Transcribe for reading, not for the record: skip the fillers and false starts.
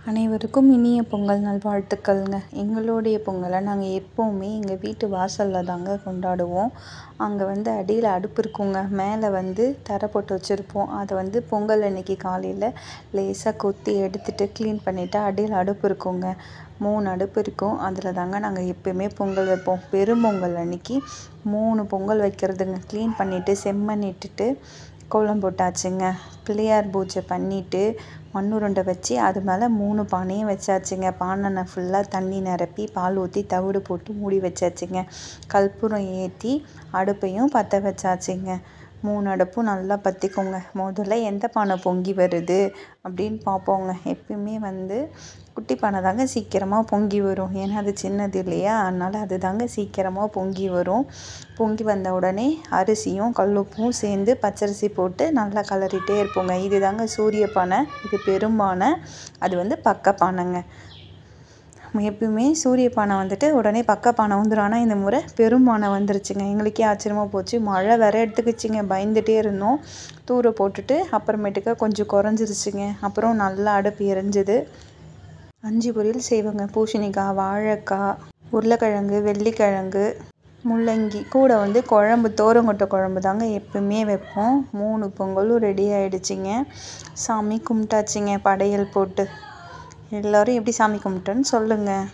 அனைவருக்கும் இனிய பொங்கல் நல்வாழ்த்துக்கள்ங்க. எங்களுடைய பொங்கலை நாங்கள் எப்போவுமே எங்கள் வீட்டு வாசலில் தாங்க கொண்டாடுவோம். அங்கே அடியில் அடுப்பு இருக்குங்க. மேலே தரை போட்டு வச்சுருப்போம். அதை பொங்கல் அன்னைக்கு காலையில் லேசாக கொத்தி எடுத்துகிட்டு க்ளீன் பண்ணிவிட்டு அடியில் அடுப்பு இருக்குங்க. 3 அடுப்பு இருக்கும். அதில் தாங்க நாங்கள் எப்போயுமே பொங்கல் வைப்போம். பெரும்பொங்கல் அன்னைக்கு 3 பொங்கல் வைக்கிறதுங்க. க்ளீன் பண்ணிவிட்டு செம்மண் இட்டுட்டு கோலம் போட்டாச்சுங்க. பிள்ளையார் பூஜை பண்ணிவிட்டு மண்ணுருண்டை வச்சு அது மேலே 3 பானையும் வச்சாச்சுங்க. பானை ஃபுல்லாக தண்ணி நிரப்பி பால் ஊற்றி தவிடு போட்டு மூடி வச்சாச்சுங்க. கற்பூரம் ஏற்றி அடுப்பையும் பற்ற வச்சாச்சுங்க. 3 அடுப்பும் நல்லா பற்றிக்கோங்க. முதல்ல எந்த பானை பொங்கி வருது அப்படின்னு பார்ப்போங்க. எப்பயுமே குட்டி பானை தாங்க சீக்கிரமாக பொங்கி வரும். ஏன்னா அது சின்னது இல்லையா, அதனால் அது தாங்க சீக்கிரமாக பொங்கி வரும். பொங்கி வந்த உடனே அரிசியும் கல்லுப்பும் சேர்ந்து பச்சரிசி போட்டு நல்லா கலரிட்டே இருப்போங்க. இது தாங்க சூரிய பானை. இது பெரும்பானை. அது பக்க பானைங்க. எப்பயுமே சூரிய பானை உடனே பக்க பானை வந்துடும். ஆனால் இந்த முறை பெரும்பானை வந்துருச்சுங்க. எங்களுக்கே ஆச்சரியமாக போச்சு. மழை வேற எடுத்துக்கிச்சிங்க. பயந்துகிட்டே இருந்தோம். தூர போட்டுட்டு அப்புறமேட்டுக்கா கொஞ்சம் குறைஞ்சிருச்சுங்க. அப்புறம் நல்லா அடுப்பு எரிஞ்சுது. 5 பொரியல் செய்வோங்க. பூசணிக்காய், வாழைக்காய், உருளைக்கிழங்கு, வெள்ளிக்கிழங்கு, முள்ளங்கி கூட குழம்பு, தோரங்கொட்டை குழம்பு தாங்க எப்பவுமே வைப்போம். 3 பொங்கலும் ரெடி ஆகிடுச்சிங்க. சாமி கும்பிட்டாச்சுங்க படையல் போட்டு. எல்லோரும் எப்படி சாமி கும்பிட்டோன்னு சொல்லுங்கள்.